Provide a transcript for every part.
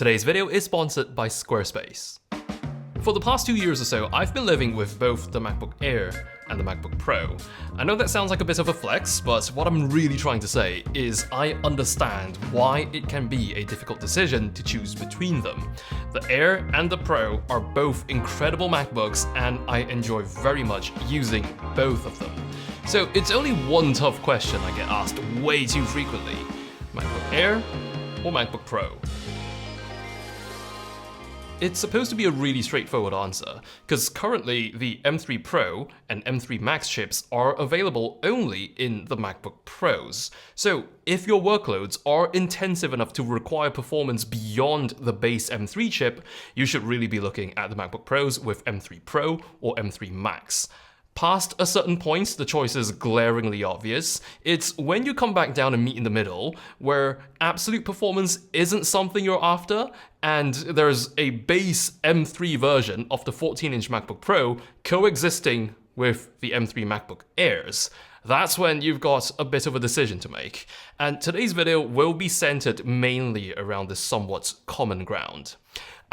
Today's video is sponsored by Squarespace. For the past 2 years or so, I've been living with both the MacBook Air and the MacBook Pro. I know that sounds like a bit of a flex, but what I'm really trying to say is I understand why it can be a difficult decision to choose between them. The Air and the Pro are both incredible MacBooks, and I enjoy very much using both of them. So it's only one tough question I get asked way too frequently: MacBook Air or MacBook Pro? It's supposed to be a really straightforward answer, because currently the M3 Pro and M3 Max chips are available only in the MacBook Pros. So if your workloads are intensive enough to require performance beyond the base M3 chip, you should really be looking at the MacBook Pros with M3 Pro or M3 Max. Past a certain point, the choice is glaringly obvious. It's when you come back down and meet in the middle, where absolute performance isn't something you're after, and there's a base M3 version of the 14-inch MacBook Pro coexisting with the M3 MacBook Airs. That's when you've got a bit of a decision to make. And today's video will be centered mainly around this somewhat common ground.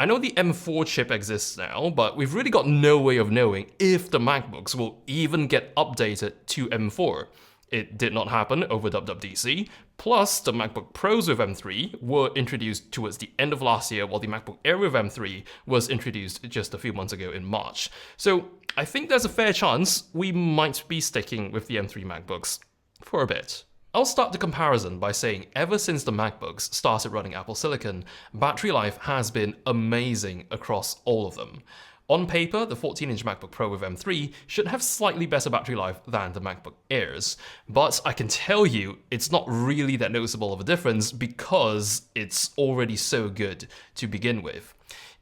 I know the M4 chip exists now, but we've really got no way of knowing if the MacBooks will even get updated to M4. It did not happen over WWDC, plus the MacBook Pros with M3 were introduced towards the end of last year, while the MacBook Air with M3 was introduced just a few months ago in March. So I think there's a fair chance we might be sticking with the M3 MacBooks for a bit. I'll start the comparison by saying ever since the MacBooks started running Apple Silicon, battery life has been amazing across all of them. On paper, the 14-inch MacBook Pro with M3 should have slightly better battery life than the MacBook Airs, but I can tell you it's not really that noticeable of a difference because it's already so good to begin with.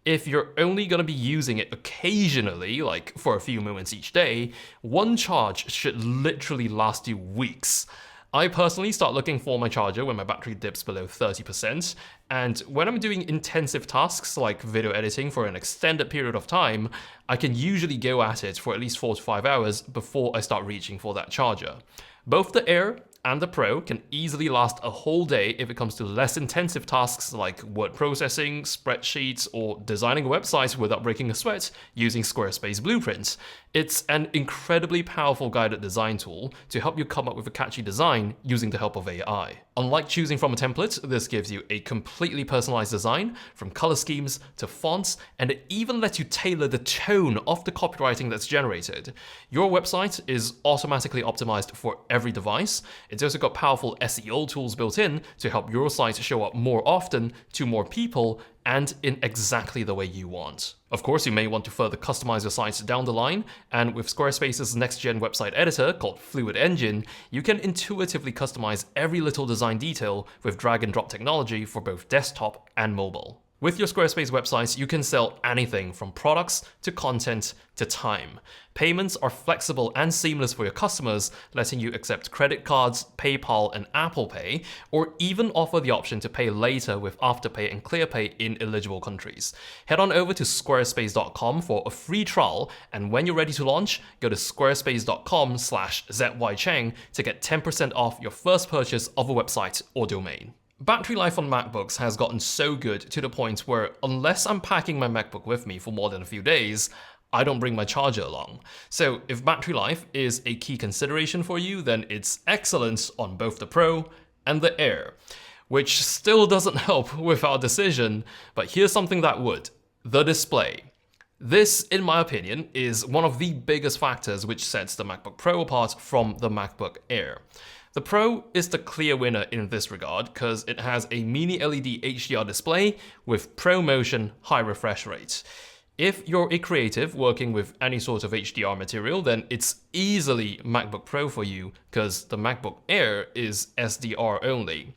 If you're only going to be using it occasionally, like for a few moments each day, one charge should literally last you weeks. I personally start looking for my charger when my battery dips below 30%, and when I'm doing intensive tasks like video editing for an extended period of time, I can usually go at it for at least 4 to 5 hours before I start reaching for that charger. Both the Air and the Pro can easily last a whole day if it comes to less intensive tasks like word processing, spreadsheets, or designing a website without breaking a sweat using Squarespace blueprints. It's an incredibly powerful guided design tool to help you come up with a catchy design using the help of AI. Unlike choosing from a template, this gives you a completely personalized design, from color schemes to fonts, and it even lets you tailor the tone of the copywriting that's generated. Your website is automatically optimized for every device. It's also got powerful SEO tools built in to help your site show up more often to more people and in exactly the way you want. Of course, you may want to further customize your site down the line, and with Squarespace's next-gen website editor called Fluid Engine, you can intuitively customize every little design detail with drag-and-drop technology for both desktop and mobile. With your Squarespace website, you can sell anything from products to content to time. Payments are flexible and seamless for your customers, letting you accept credit cards, PayPal, and Apple Pay, or even offer the option to pay later with Afterpay and ClearPay in eligible countries. Head on over to squarespace.com for a free trial, and when you're ready to launch, go to squarespace.com/zycheng to get 10% off your first purchase of a website or domain. Battery life on MacBooks has gotten so good to the point where unless I'm packing my MacBook with me for more than a few days, I don't bring my charger along. So if battery life is a key consideration for you, then it's excellent on both the Pro and the Air, which still doesn't help with our decision, but here's something that would: the display. This, in my opinion, is one of the biggest factors which sets the MacBook Pro apart from the MacBook Air. The Pro is the clear winner in this regard because it has a mini LED HDR display with ProMotion high refresh rate. If you're a creative working with any sort of HDR material, then it's easily MacBook Pro for you because the MacBook Air is SDR only.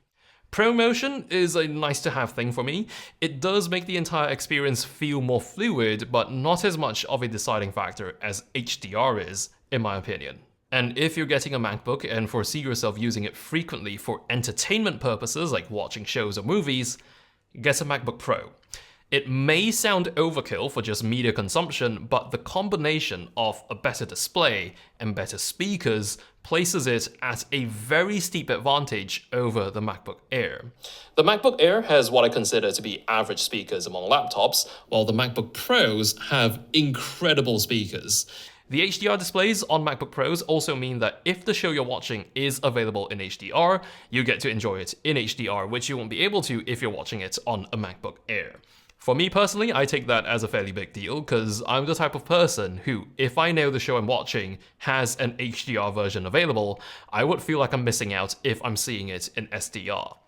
ProMotion is a nice to have thing for me. It does make the entire experience feel more fluid, but not as much of a deciding factor as HDR is, in my opinion. And if you're getting a MacBook and foresee yourself using it frequently for entertainment purposes like watching shows or movies, get a MacBook Pro. It may sound overkill for just media consumption, but the combination of a better display and better speakers places it at a very steep advantage over the MacBook Air. The MacBook Air has what I consider to be average speakers among laptops, while the MacBook Pros have incredible speakers. The HDR displays on MacBook Pros also mean that if the show you're watching is available in HDR, you get to enjoy it in HDR, which you won't be able to if you're watching it on a MacBook Air. For me personally, I take that as a fairly big deal because I'm the type of person who, if I know the show I'm watching has an HDR version available, I would feel like I'm missing out if I'm seeing it in SDR.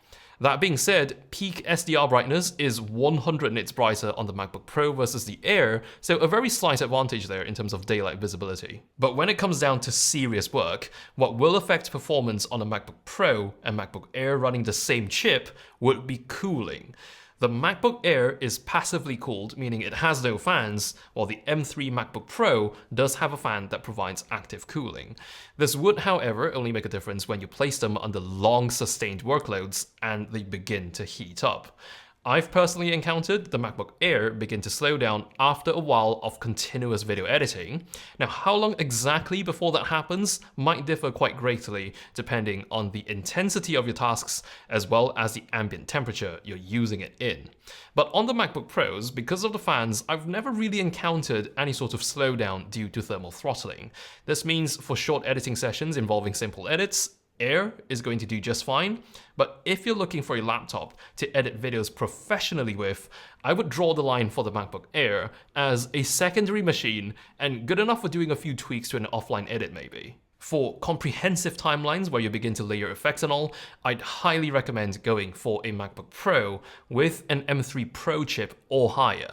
That being said, peak SDR brightness is 100 nits brighter on the MacBook Pro versus the Air, so a very slight advantage there in terms of daylight visibility. But when it comes down to serious work, what will affect performance on a MacBook Pro and MacBook Air running the same chip would be cooling. The MacBook Air is passively cooled, meaning it has no fans, while the M3 MacBook Pro does have a fan that provides active cooling. This would, however, only make a difference when you place them under long sustained workloads and they begin to heat up. I've personally encountered the MacBook Air begin to slow down after a while of continuous video editing. Now, how long exactly before that happens might differ quite greatly depending on the intensity of your tasks as well as the ambient temperature you're using it in. But on the MacBook Pros, because of the fans, I've never really encountered any sort of slowdown due to thermal throttling. This means for short editing sessions involving simple edits, Air is going to do just fine, but if you're looking for a laptop to edit videos professionally with, I would draw the line for the MacBook Air as a secondary machine and good enough for doing a few tweaks to an offline edit maybe. For comprehensive timelines where you begin to layer effects and all, I'd highly recommend going for a MacBook Pro with an M3 Pro chip or higher.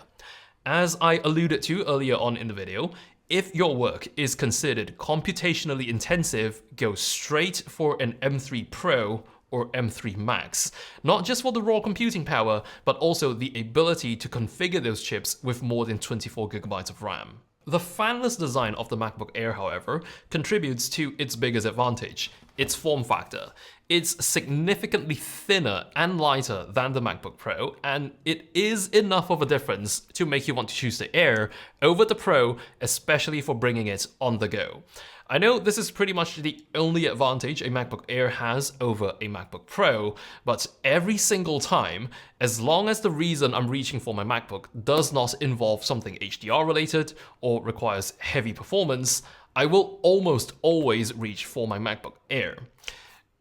As I alluded to earlier on in the video, if your work is considered computationally intensive, go straight for an M3 Pro or M3 Max. Not just for the raw computing power, but also the ability to configure those chips with more than 24 GB of RAM. The fanless design of the MacBook Air, however, contributes to its biggest advantage, its form factor. It's significantly thinner and lighter than the MacBook Pro, and it is enough of a difference to make you want to choose the Air over the Pro, especially for bringing it on the go. I know this is pretty much the only advantage a MacBook Air has over a MacBook Pro, but every single time, as long as the reason I'm reaching for my MacBook does not involve something HDR related or requires heavy performance, I will almost always reach for my MacBook Air.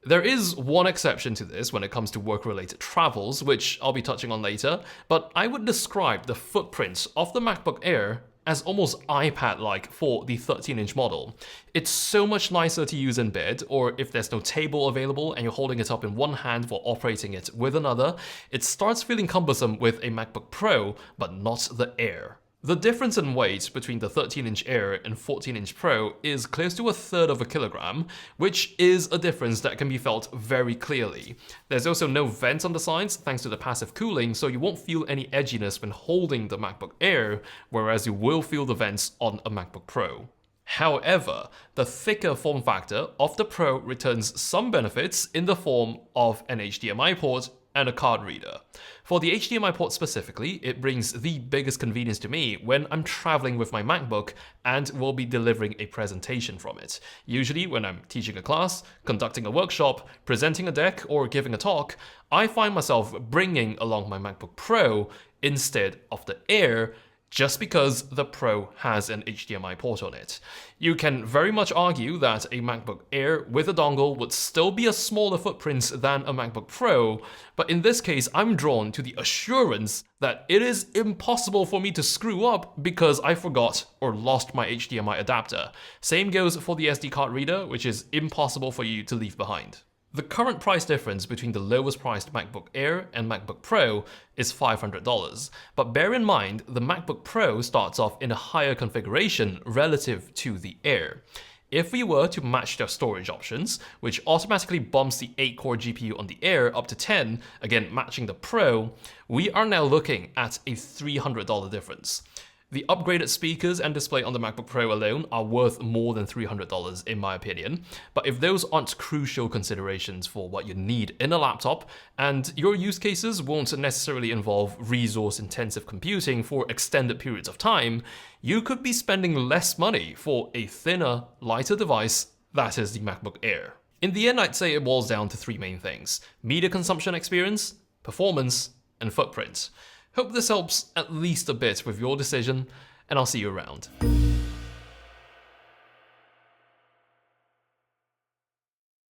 There is one exception to this when it comes to work-related travels, which I'll be touching on later, but I would describe the footprint of the MacBook Air as almost iPad-like for the 13-inch model. It's so much nicer to use in bed, or if there's no table available and you're holding it up in one hand while operating it with another, it starts feeling cumbersome with a MacBook Pro, but not the Air. The difference in weight between the 13-inch Air and 14-inch Pro is close to 1/3 of a kilogram, which is a difference that can be felt very clearly. There's also no vent on the sides thanks to the passive cooling, so you won't feel any edginess when holding the MacBook Air, whereas you will feel the vents on a MacBook Pro. However, the thicker form factor of the Pro returns some benefits in the form of an HDMI port and a card reader. For the HDMI port specifically, it brings the biggest convenience to me when I'm traveling with my MacBook and will be delivering a presentation from it. Usually when I'm teaching a class, conducting a workshop, presenting a deck, or giving a talk, I find myself bringing along my MacBook Pro instead of the Air, just because the Pro has an HDMI port on it. You can very much argue that a MacBook Air with a dongle would still be a smaller footprint than a MacBook Pro, but in this case I'm drawn to the assurance that it is impossible for me to screw up because I forgot or lost my HDMI adapter. Same goes for the SD card reader, which is impossible for you to leave behind. The current price difference between the lowest priced MacBook Air and MacBook Pro is $500, but bear in mind the MacBook Pro starts off in a higher configuration relative to the Air. If we were to match their storage options, which automatically bumps the 8-core GPU on the Air up to 10, again matching the Pro, we are now looking at a $300 difference. The upgraded speakers and display on the MacBook Pro alone are worth more than $300 in my opinion, but if those aren't crucial considerations for what you need in a laptop, and your use cases won't necessarily involve resource-intensive computing for extended periods of time, you could be spending less money for a thinner, lighter device that is the MacBook Air. In the end, I'd say it boils down to three main things: media consumption experience, performance, and footprint. Hope this helps at least a bit with your decision, and I'll see you around.